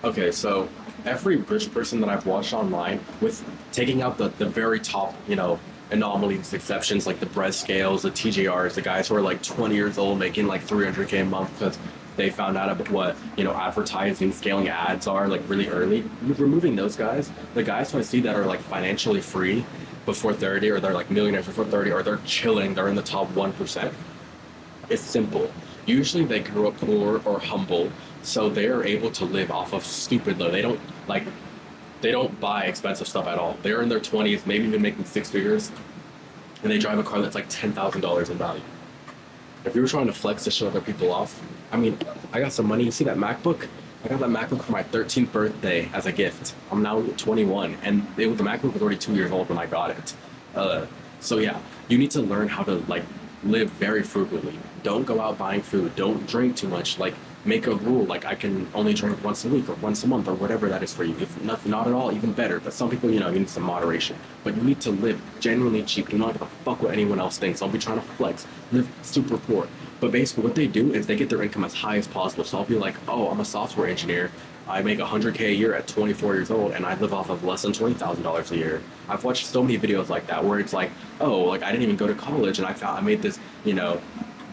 Okay, so every rich person that I've watched online, with taking out the very top, anomalies, exceptions like the bread scales, the TJRs, the guys who are like 20 years old making like 300K a month because they found out about what, advertising, scaling ads are like really early. Removing those guys, the guys who I see that are like financially free before 30, or they're like millionaires before 30, or they're chilling, they're in the top 1%. It's simple. Usually they grew up poor or humble, so they are able to live off of stupid low. Like they don't buy expensive stuff at all. They're in their 20s, maybe even making six figures, and they drive a car that's like $10,000 in value. If you were trying to flex to show other people off, I mean, I got some money. You see that MacBook? I got that MacBook for my 13th birthday as a gift. I'm now 21, and the MacBook was already 2 years old when I got it. So yeah, you need to learn how to like live very frugally. Don't go out buying food. Don't drink too much. Like make a rule. Like I can only drink once a week or once a month or whatever that is for you. If not at all, even better. But some people, you need some moderation. But you need to live genuinely cheap. Do not give a fuck what anyone else thinks. Don't be trying to flex. Live super poor. But basically, what they do is they get their income as high as possible. So I'll be like, oh, I'm a software engineer. I make 100K a year at 24 years old, and I live off of less than $20,000 a year. I've watched so many videos like that where it's like, oh, like I didn't even go to college, and I made this,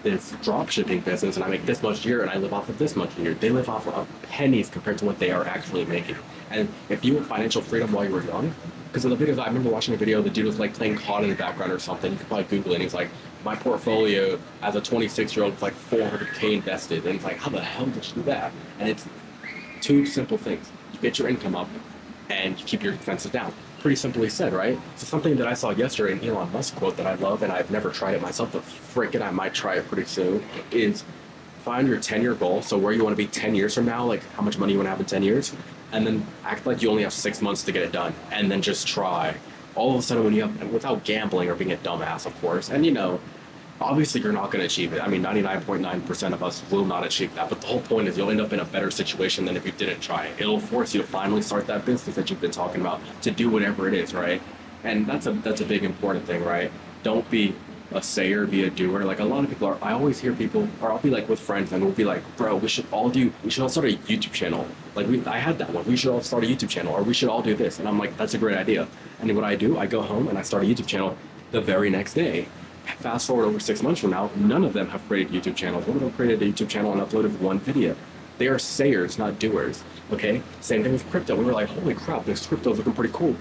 this drop shipping business, and I make this much a year, and I live off of this much a year. They live off of pennies compared to what they are actually making. And if you want financial freedom while you were young, because in the videos, I remember watching a video, the dude was like playing COD in the background or something. You could probably Google it, and he's like, my portfolio as a 26-year-old was like 400K invested. And it's like, how the hell did you do that? And it's two simple things. You get your income up and you keep your expenses down. Pretty simply said, right? So something that I saw yesterday, an Elon Musk quote that I love, and I've never tried it myself, but frickin' I might try it pretty soon, is find your 10-year goal. So where you want to be 10 years from now, like how much money you want to have in 10 years, and then act like you only have 6 months to get it done, and then just try. All of a sudden, when you have, without gambling or being a dumbass, of course, and obviously you're not going to achieve it. I mean, 99.9% of us will not achieve that, but the whole point is you'll end up in a better situation than if you didn't try it. It'll force you to finally start that business that you've been talking about, to do whatever it is, right? And that's a big important thing, right? Don't be a sayer, be a doer. Like a lot of people are, I always hear people, or I'll be like with friends and we'll be like, bro, we should all start a YouTube channel. Like I had that one. We should all start a YouTube channel, or we should all do this. And I'm like, that's a great idea. And what I do, I go home and I start a YouTube channel the very next day. Fast forward over 6 months from now, none of them have created YouTube channels. One of them created a YouTube channel and uploaded one video. They are sayers, not doers. Okay? Same thing with crypto. We were like, holy crap, this crypto's looking pretty cool.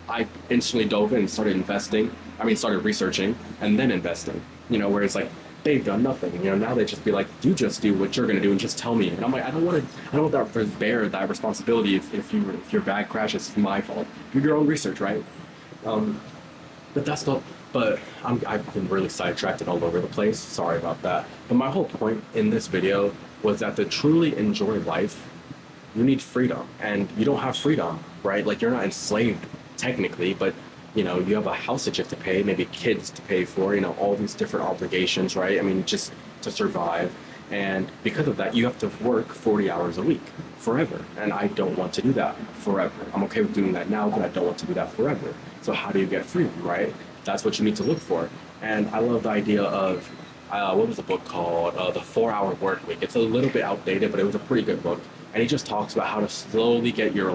I instantly dove in and started started researching and then investing. Where it's like they've done nothing. Now they just be like, you just do what you're gonna do and just tell me. And I'm like, I don't want to bear that responsibility if your bag crashes, it's my fault. Do your own research, right? But that's not. But I've been really sidetracked and all over the place. Sorry about that. But my whole point in this video was that to truly enjoy life, you need freedom. And you don't have freedom, right? Like you're not enslaved technically, but you have a house that you have to pay, maybe kids to pay for, all these different obligations, right? I mean, just to survive. And because of that, you have to work 40 hours a week forever. And I don't want to do that forever. I'm okay with doing that now, but I don't want to do that forever. So how do you get freedom, right? That's what you need to look for. And I love the idea of, what was the book called? The 4-Hour Work Week. It's a little bit outdated, but it was a pretty good book. And he just talks about how to slowly get your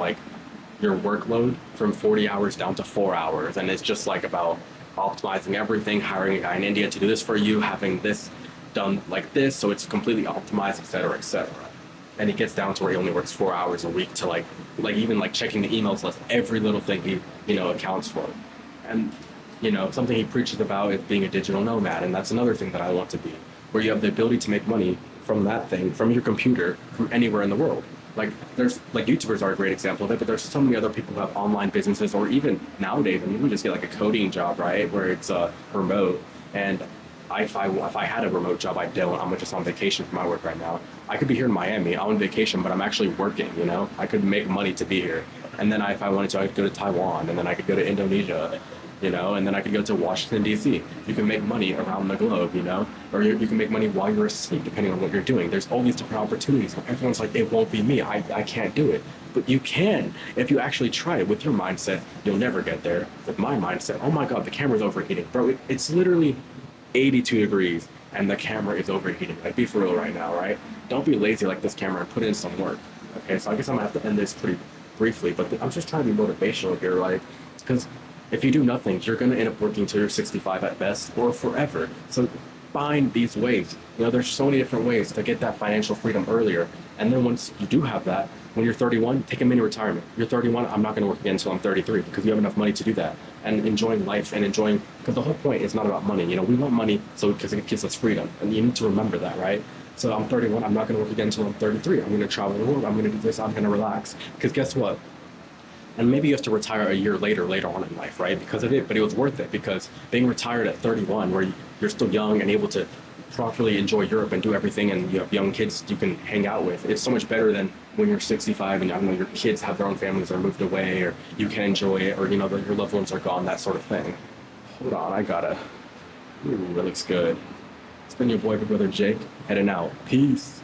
workload from 40 hours down to 4 hours. And it's just like about optimizing everything, hiring a guy in India to do this for you, having this done like this, so it's completely optimized, et cetera, et cetera. And he gets down to where he only works 4 hours a week to like even checking the emails list, every little thing he, accounts for. And something he preaches about is being a digital nomad, and that's another thing that I want to be, where you have the ability to make money from that thing, from your computer, from anywhere in the world. Like YouTubers are a great example of it, but there's so many other people who have online businesses, or even nowadays, you can just get like a coding job, right, where it's remote. And if I had a remote job, I don't. I'm just on vacation for my work right now. I could be here in Miami on vacation, but I'm actually working. I could make money to be here. And then if I wanted to, I could go to Taiwan, and then I could go to Indonesia. And then I could go to Washington, D.C. You can make money around the globe, or you can make money while you're asleep, depending on what you're doing. There's all these different opportunities. Everyone's like, it won't be me. I can't do it. But you can. If you actually try it with your mindset, you'll never get there. With my mindset, oh my God, the camera's overheating. Bro, it's literally 82 degrees, and the camera is overheating. Like, be for real right now, right? Don't be lazy like this camera and put in some work. Okay, so I guess I'm gonna have to end this pretty briefly, but I'm just trying to be motivational here, like, because if you do nothing, you're gonna end up working till you're 65 at best or forever. So find these ways. You know, there's so many different ways to get that financial freedom earlier. And then once you do have that, when you're 31, take a mini retirement. You're 31, I'm not gonna work again until I'm 33 because you have enough money to do that. And enjoying life and enjoying, because the whole point is not about money. You know, we want money so because it gives us freedom, and you need to remember that, right? So I'm 31. I'm not going to work again until I'm 33. I'm going to travel the world. I'm going to do this. I'm going to relax. Because guess what? And maybe you have to retire a year later on in life, right? Because of it, but it was worth it because being retired at 31, where you're still young and able to properly enjoy Europe and do everything, and you have young kids you can hang out with. It's so much better than when you're 65 and I don't know your kids have their own families or moved away, or you can enjoy it, or you know your loved ones are gone, that sort of thing. Hold on, I gotta. Ooh, that looks good. It's been your boy, big brother Jake, heading out. Peace.